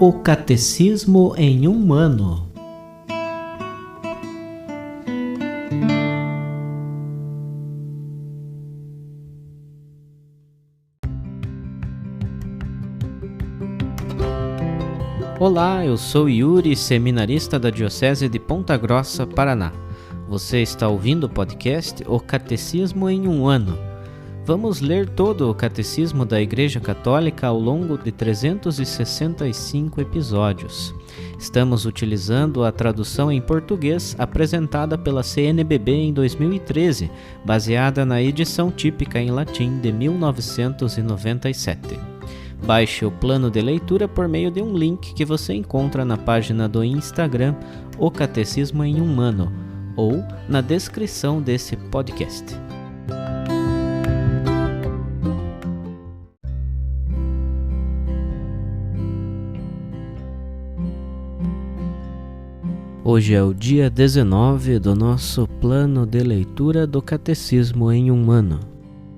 O Catecismo em um ano. Olá, eu sou Yuri, seminarista da Diocese de Ponta Grossa, Paraná. Você está ouvindo o podcast O Catecismo em um ano. Vamos ler todo o Catecismo da Igreja Católica ao longo de 365 episódios. Estamos utilizando a tradução em português apresentada pela CNBB em 2013, baseada na edição típica em latim de 1997. Baixe o plano de leitura por meio de um link que você encontra na página do Instagram O Catecismo em um ano ou na descrição desse podcast. Hoje é o dia 19 do nosso plano de leitura do Catecismo em um ano.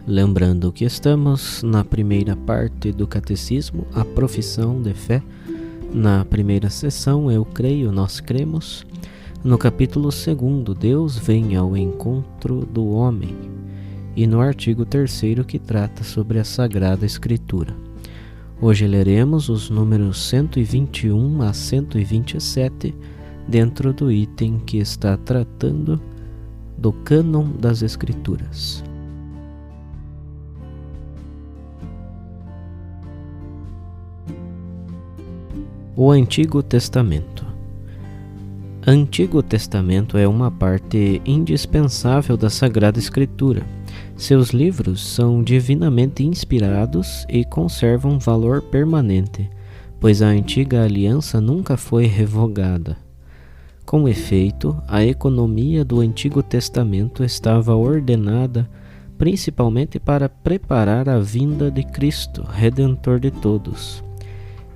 Lembrando que estamos na primeira parte do Catecismo, a profissão de fé. Na primeira sessão, eu creio, nós cremos. No capítulo 2, Deus vem ao encontro do homem. E no artigo 3º, que trata sobre a Sagrada Escritura. Hoje leremos os números 121 a 127, dentro do item que está tratando do cânon das Escrituras. O Antigo Testamento. Antigo Testamento é uma parte indispensável da Sagrada Escritura. Seus livros são divinamente inspirados e conservam valor permanente, pois a antiga aliança nunca foi revogada. Com efeito, a economia do Antigo Testamento estava ordenada principalmente para preparar a vinda de Cristo, Redentor de todos.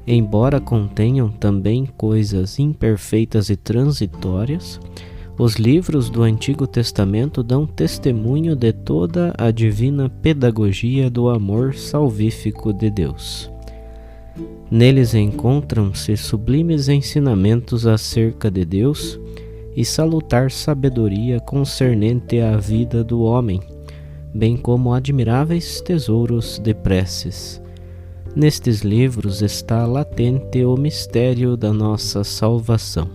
Embora contenham também coisas imperfeitas e transitórias, os livros do Antigo Testamento dão testemunho de toda a divina pedagogia do amor salvífico de Deus. Neles encontram-se sublimes ensinamentos acerca de Deus e salutar sabedoria concernente à vida do homem, bem como admiráveis tesouros de preces. Nestes livros está latente o mistério da nossa salvação.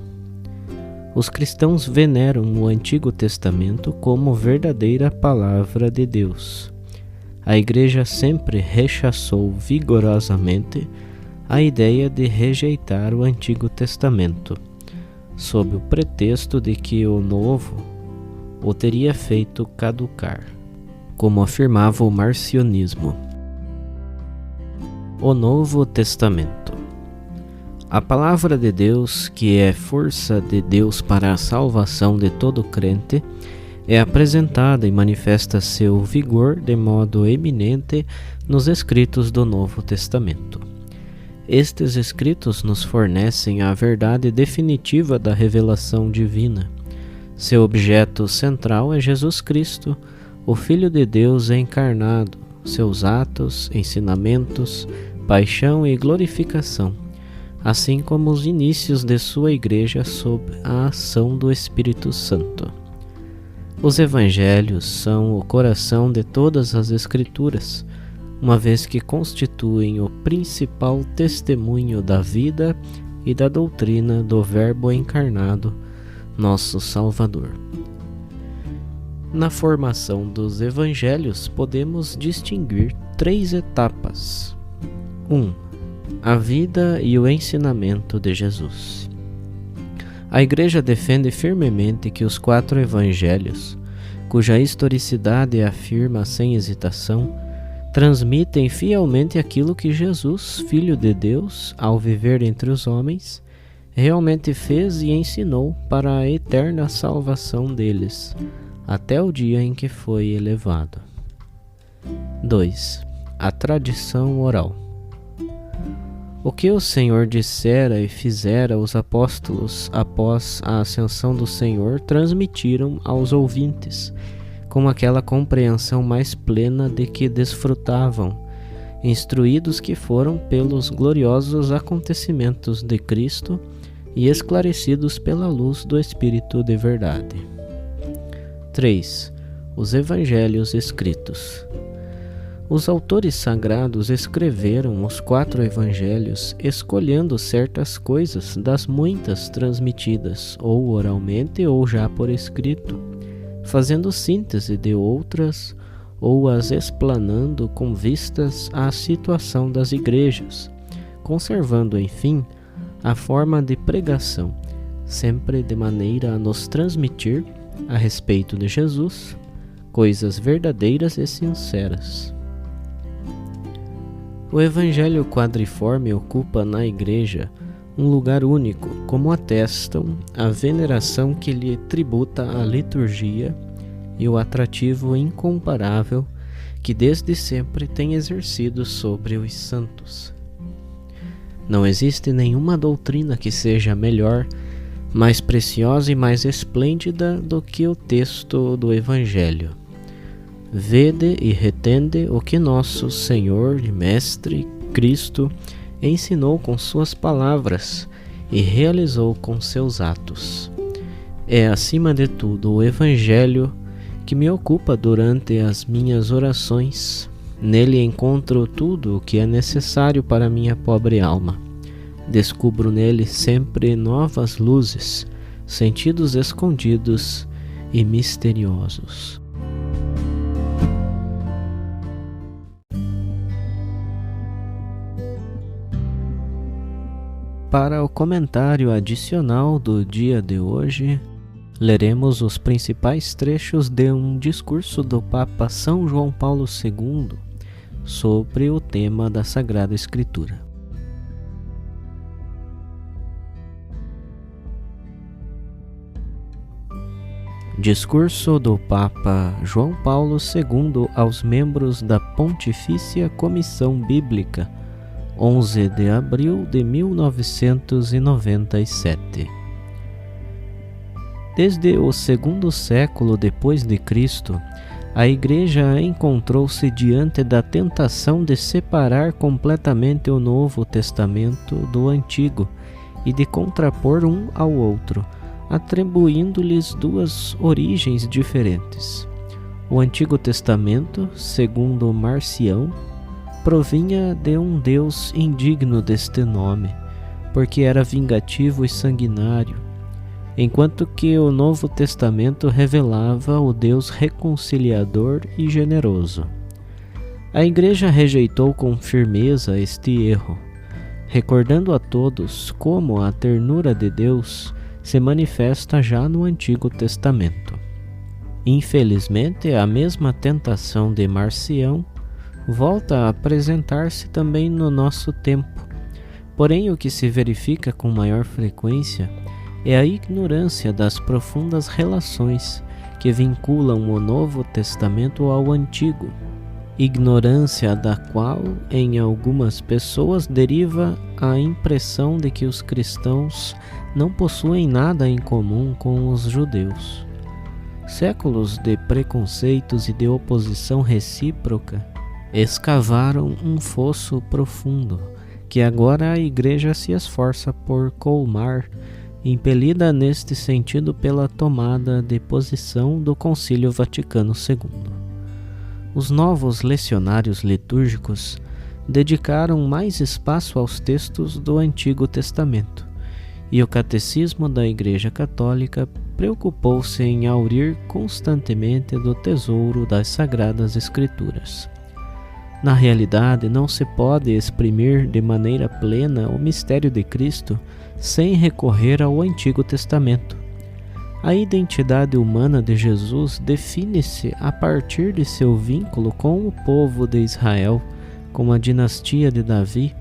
Os cristãos veneram o Antigo Testamento como verdadeira palavra de Deus. A Igreja sempre rechaçou vigorosamente a ideia de rejeitar o Antigo Testamento, sob o pretexto de que o Novo o teria feito caducar, como afirmava o marcionismo. O Novo Testamento. A palavra de Deus, que é força de Deus para a salvação de todo crente, é apresentada e manifesta seu vigor de modo eminente nos escritos do Novo Testamento. Estes escritos nos fornecem a verdade definitiva da revelação divina. Seu objeto central é Jesus Cristo, o Filho de Deus encarnado, seus atos, ensinamentos, paixão e glorificação, assim como os inícios de sua Igreja sob a ação do Espírito Santo. Os Evangelhos são o coração de todas as Escrituras, uma vez que constituem o principal testemunho da vida e da doutrina do Verbo encarnado, nosso Salvador. Na formação dos Evangelhos podemos distinguir 3 etapas. 1. A vida e o ensinamento de Jesus. A Igreja defende firmemente que os 4 Evangelhos, cuja historicidade afirma sem hesitação, transmitem fielmente aquilo que Jesus, Filho de Deus, ao viver entre os homens, realmente fez e ensinou para a eterna salvação deles, até o dia em que foi elevado. 2. A tradição oral. O que o Senhor dissera e fizera os apóstolos após a ascensão do Senhor transmitiram aos ouvintes, com aquela compreensão mais plena de que desfrutavam, instruídos que foram pelos gloriosos acontecimentos de Cristo e esclarecidos pela luz do Espírito de verdade. 3. Os Evangelhos escritos. Os autores sagrados escreveram os 4 evangelhos escolhendo certas coisas das muitas transmitidas, ou oralmente ou já por escrito, fazendo síntese de outras ou as explanando com vistas à situação das igrejas, conservando, enfim, a forma de pregação, sempre de maneira a nos transmitir, a respeito de Jesus, coisas verdadeiras e sinceras. O Evangelho quadriforme ocupa na Igreja um lugar único, como atestam a veneração que lhe tributa a liturgia e o atrativo incomparável que desde sempre tem exercido sobre os santos. Não existe nenhuma doutrina que seja melhor, mais preciosa e mais esplêndida do que o texto do Evangelho. Vede e retende o que nosso Senhor e Mestre Cristo ensinou com suas palavras e realizou com seus atos. É, acima de tudo, o Evangelho que me ocupa durante as minhas orações. Nele encontro tudo o que é necessário para minha pobre alma. Descubro nele sempre novas luzes, sentidos escondidos e misteriosos. Para o comentário adicional do dia de hoje, leremos os principais trechos de um discurso do Papa São João Paulo II sobre o tema da Sagrada Escritura. Discurso do Papa João Paulo II aos membros da Pontifícia Comissão Bíblica, 11 de abril de 1997. Desde o 2º século depois de Cristo, a Igreja encontrou-se diante da tentação de separar completamente o Novo Testamento do Antigo e de contrapor um ao outro, atribuindo-lhes 2 origens diferentes. O Antigo Testamento, segundo Marcião, provinha de um Deus indigno deste nome, porque era vingativo e sanguinário, enquanto que o Novo Testamento revelava o Deus reconciliador e generoso. A Igreja rejeitou com firmeza este erro, recordando a todos como a ternura de Deus se manifesta já no Antigo Testamento. Infelizmente, a mesma tentação de Marcião volta a apresentar-se também no nosso tempo. Porém, o que se verifica com maior frequência é a ignorância das profundas relações que vinculam o Novo Testamento ao Antigo, ignorância da qual, em algumas pessoas, deriva a impressão de que os cristãos não possuem nada em comum com os judeus. Séculos de preconceitos e de oposição recíproca escavaram um fosso profundo, que agora a Igreja se esforça por colmar, impelida neste sentido pela tomada de posição do Concílio Vaticano II. Os novos lecionários litúrgicos dedicaram mais espaço aos textos do Antigo Testamento, e o Catecismo da Igreja Católica preocupou-se em aurir constantemente do tesouro das Sagradas Escrituras. Na realidade, não se pode exprimir de maneira plena o mistério de Cristo sem recorrer ao Antigo Testamento. A identidade humana de Jesus define-se a partir de seu vínculo com o povo de Israel, com a dinastia de Davi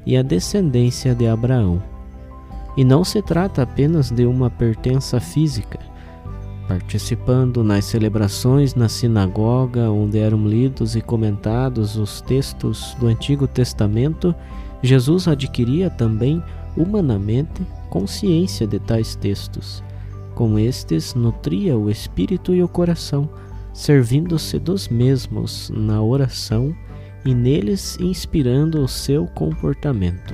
e a descendência de Abraão. E não se trata apenas de uma pertença física. Participando nas celebrações na sinagoga, onde eram lidos e comentados os textos do Antigo Testamento, Jesus adquiria também, humanamente, consciência de tais textos. Com estes, nutria o espírito e o coração, servindo-se dos mesmos na oração e neles inspirando o seu comportamento.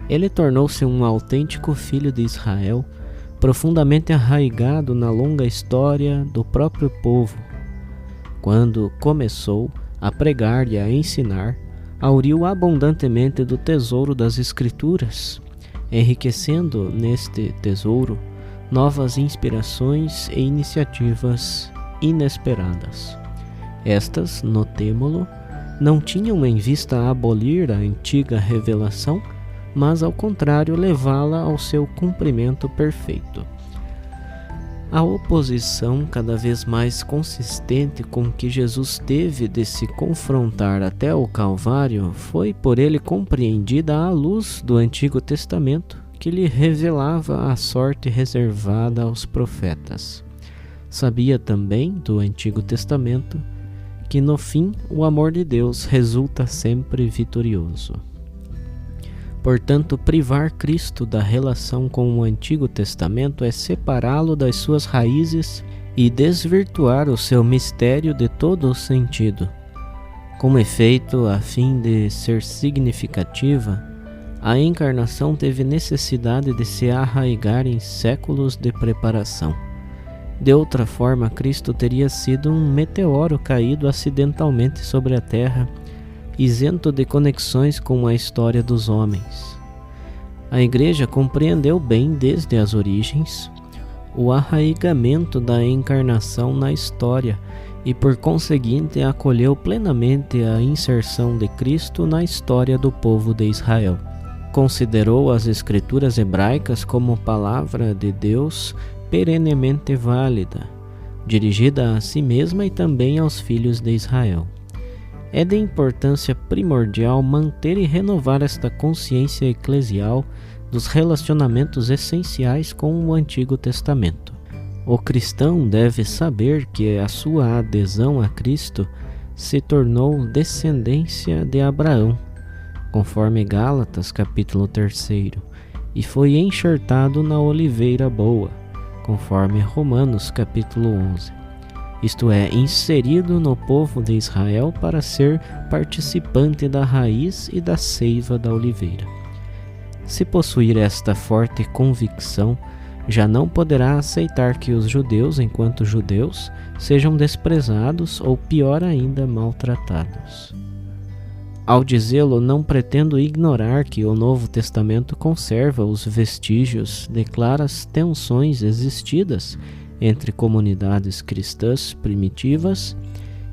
Ele tornou-se um autêntico filho de Israel, profundamente arraigado na longa história do próprio povo. Quando começou a pregar e a ensinar, hauriu abundantemente do tesouro das Escrituras, enriquecendo neste tesouro novas inspirações e iniciativas inesperadas. Estas, notemo-lo, não tinham em vista abolir a antiga revelação, mas ao contrário levá-la ao seu cumprimento perfeito. A oposição cada vez mais consistente com que Jesus teve de se confrontar até o Calvário foi por ele compreendida à luz do Antigo Testamento, que lhe revelava a sorte reservada aos profetas. Sabia também do Antigo Testamento que no fim o amor de Deus resulta sempre vitorioso. Portanto, privar Cristo da relação com o Antigo Testamento é separá-lo das suas raízes e desvirtuar o seu mistério de todo o sentido. Com efeito, a fim de ser significativa, a encarnação teve necessidade de se arraigar em séculos de preparação. De outra forma, Cristo teria sido um meteoro caído acidentalmente sobre a terra, isento de conexões com a história dos homens. A Igreja compreendeu bem desde as origens o arraigamento da encarnação na história e, por conseguinte, acolheu plenamente a inserção de Cristo na história do povo de Israel. Considerou as Escrituras hebraicas como palavra de Deus perenemente válida, dirigida a si mesma e também aos filhos de Israel. É de importância primordial manter e renovar esta consciência eclesial dos relacionamentos essenciais com o Antigo Testamento. O cristão deve saber que a sua adesão a Cristo se tornou descendência de Abraão, conforme Gálatas capítulo 3, e foi enxertado na oliveira boa, conforme Romanos capítulo 11. Isto é, inserido no povo de Israel para ser participante da raiz e da seiva da oliveira. Se possuir esta forte convicção, já não poderá aceitar que os judeus, enquanto judeus, sejam desprezados ou, pior ainda, maltratados. Ao dizê-lo, não pretendo ignorar que o Novo Testamento conserva os vestígios de claras tensões existidas entre comunidades cristãs primitivas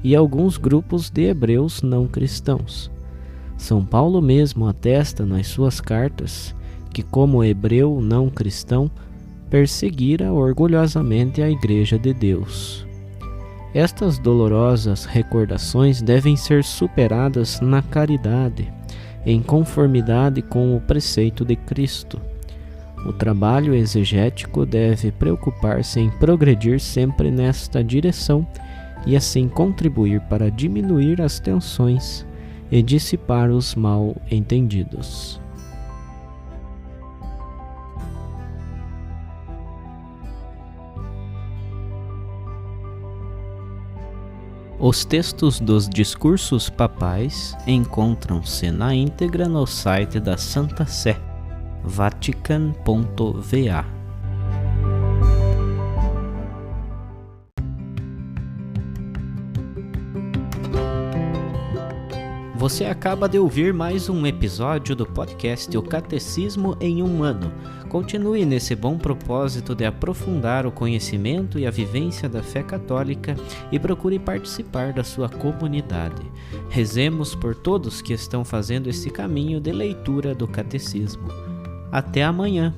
e alguns grupos de hebreus não cristãos. São Paulo mesmo atesta nas suas cartas que, como hebreu não cristão, perseguira orgulhosamente a Igreja de Deus. Estas dolorosas recordações devem ser superadas na caridade, em conformidade com o preceito de Cristo. O trabalho exegético deve preocupar-se em progredir sempre nesta direção e assim contribuir para diminuir as tensões e dissipar os mal-entendidos. Os textos dos discursos papais encontram-se na íntegra no site da Santa Sé, vatican.va. Você acaba de ouvir mais um episódio do podcast O Catecismo em um Ano. Continue nesse bom propósito de aprofundar o conhecimento e a vivência da fé católica e procure participar da sua comunidade. Rezemos por todos que estão fazendo esse caminho de leitura do Catecismo. Até amanhã!